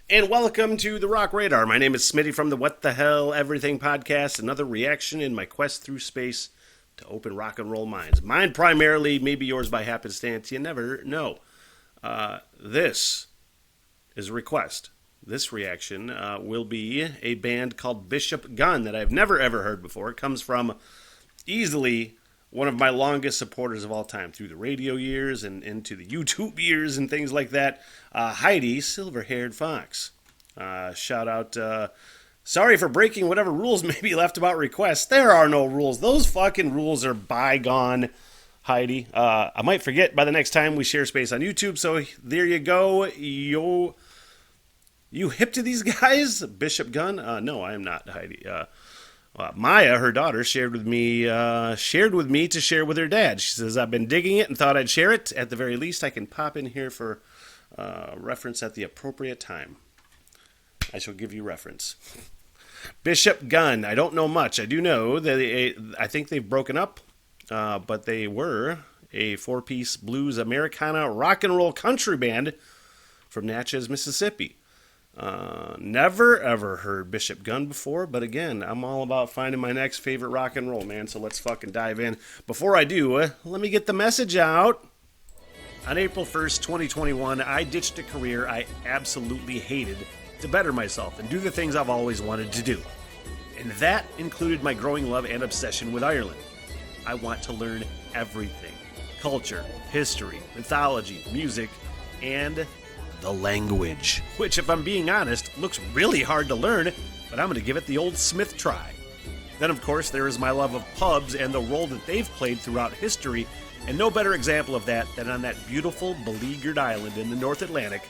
And welcome to the Rock Radar. My name is Smitty from the What the Hell Everything podcast. Another reaction in my quest through space to open rock and roll minds. Mine primarily, maybe yours by happenstance. You never know. This is a request. This reaction will be a band called Bishop Gunn that I've never ever heard before. It comes from easily one of my longest supporters of all time through the radio years and into the YouTube years and things like that. Heidi, Silver-Haired Fox. Shout out. Sorry for breaking whatever rules may be left about requests. There are no rules. Those fucking rules are bygone, Heidi. I might forget by the next time we share space on YouTube, so there you go. You hip to these guys? Bishop Gunn? No, I am not, Heidi. Maya, her daughter, shared with me to share with her dad. She says, I've been digging it and thought I'd share it. At the very least, I can pop in here for reference at the appropriate time. I shall give you reference. Bishop Gunn. I don't know much. I do know that I think they've broken up, but they were a four-piece blues Americana rock and roll country band from Natchez, Mississippi. Never ever heard Bishop Gunn before, but again, I'm all about finding my next favorite rock and roll, man, so let's fucking dive in. Before I do, let me get the message out. On April 1st, 2021, I ditched a career I absolutely hated to better myself and do the things I've always wanted to do. And that included my growing love and obsession with Ireland. I want to learn everything. Culture, history, mythology, music, and the language, which, if I'm being honest, looks really hard to learn, but I'm going to give it the old Smith try. Then, of course, there is my love of pubs and the role that they've played throughout history, and no better example of that than on that beautiful, beleaguered island in the North Atlantic,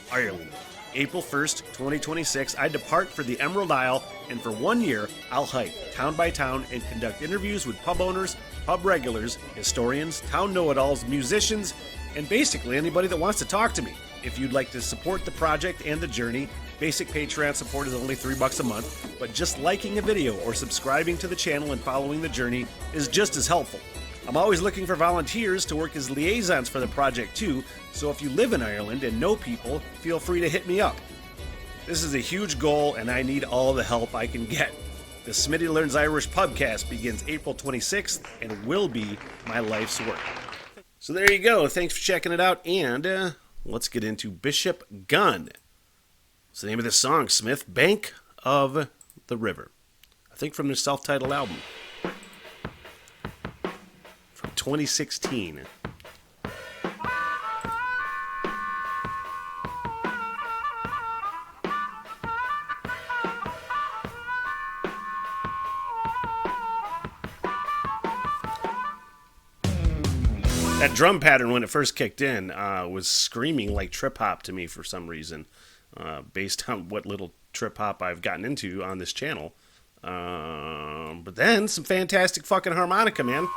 Ireland. April 1st, 2026, I depart for the Emerald Isle, and for 1 year, I'll hike town by town and conduct interviews with pub owners, pub regulars, historians, town know-it-alls, musicians, and basically anybody that wants to talk to me. If you'd like to support the project and the journey, basic Patreon support is only $3 a month, but just liking a video or subscribing to the channel and following the journey is just as helpful. I'm always looking for volunteers to work as liaisons for the project too, so if you live in Ireland and know people, feel free to hit me up. This is a huge goal and I need all the help I can get. The Smitty Learns Irish podcast begins April 26th and will be my life's work. So there you go. Thanks for checking it out, and let's get into Bishop Gunn. What's the name of this song, Smith? Bank of the River. I think from their self-titled album. From 2016. That drum pattern, when it first kicked in, was screaming like trip-hop to me for some reason, based on what little trip-hop I've gotten into on this channel. But then, some fantastic fucking harmonica, man.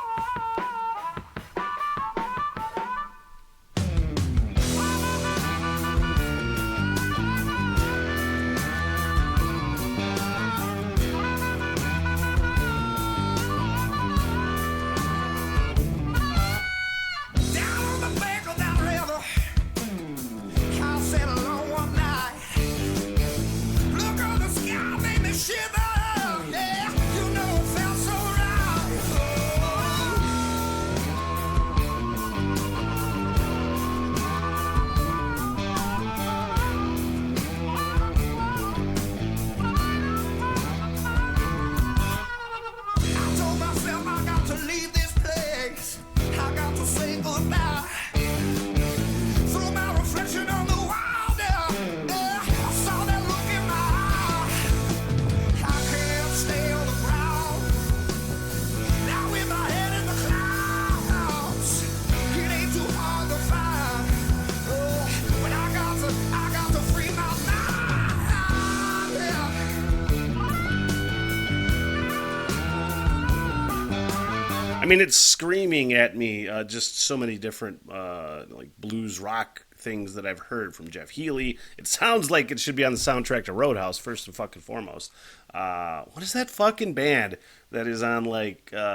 I mean, it's screaming at me just so many different like blues rock things that I've heard from Jeff Healey. It sounds like it should be on the soundtrack to Roadhouse, first and fucking foremost. What is that fucking band that is on like what's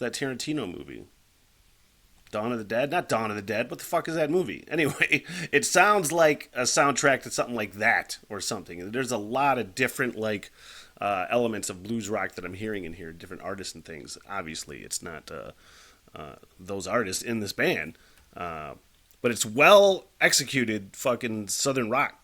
that Tarantino movie? Dawn of the Dead? Not Dawn of the Dead. What the fuck is that movie? Anyway, it sounds like a soundtrack to something like that or something. There's a lot of different like elements of blues rock that I'm hearing in here, different artists and things. Obviously, it's not those artists in this band, but it's well executed fucking Southern rock.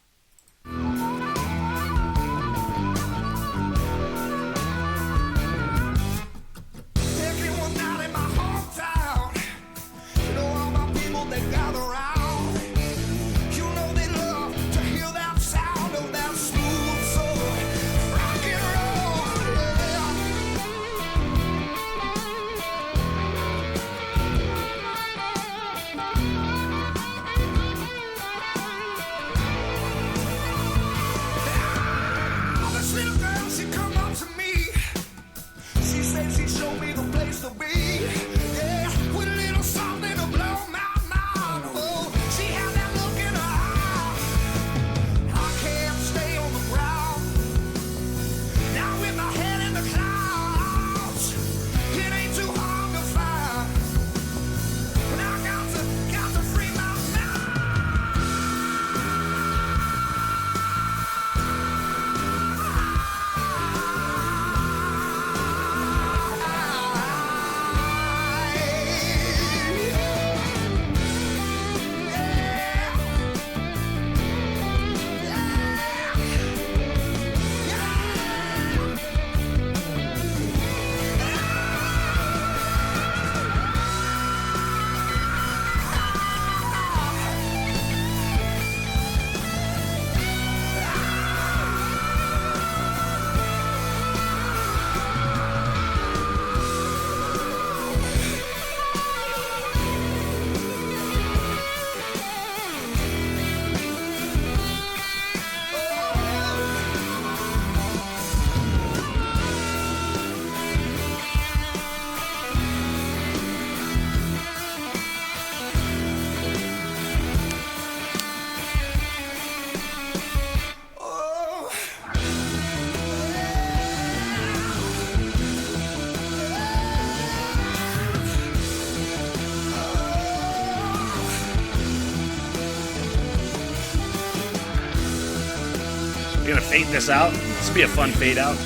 You're gonna fade this out? This will be a fun fade out.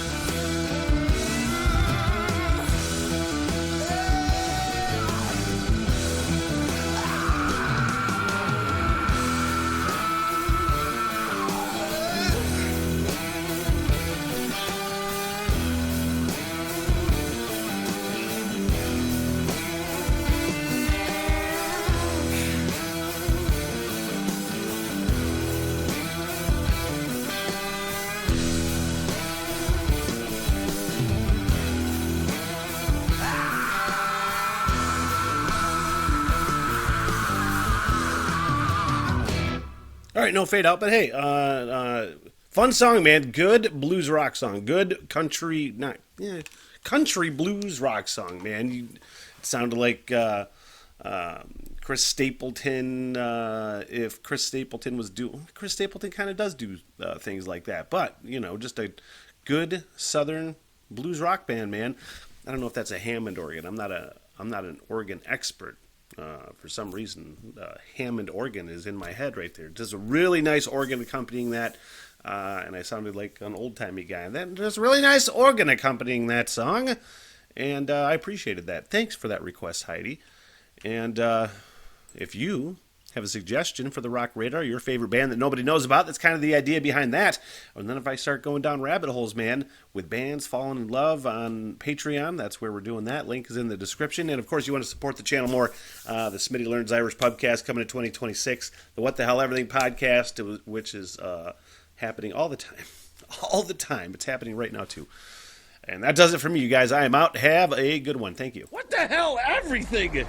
All right, no fade out, but hey, fun song, man. Good blues rock song. Good country, not country blues rock song, man. It sounded like Chris Stapleton. If Chris Stapleton was Chris Stapleton kind of does do things like that, but just a good Southern blues rock band, man. I don't know if that's a Hammond organ. I'm not an organ expert. For some reason, Hammond organ is in my head right there. Just a really nice organ accompanying that, and I sounded like an old-timey guy. And then there's a really nice organ accompanying that song, and I appreciated that. Thanks for that request, Heidi. And if you have a suggestion for the Rock Radar, your favorite band that nobody knows about, that's kind of the idea behind that. And then if I start going down rabbit holes, man, with bands falling in love on Patreon, that's where we're doing that. Link is in the description. And of course, you want to support the channel more. The Smitty Learns Irish Pubcast coming to 2026. The What the Hell Everything podcast, which is happening all the time. All the time. It's happening right now, too. And that does it for me, you guys. I am out. Have a good one. Thank you. What the hell, everything?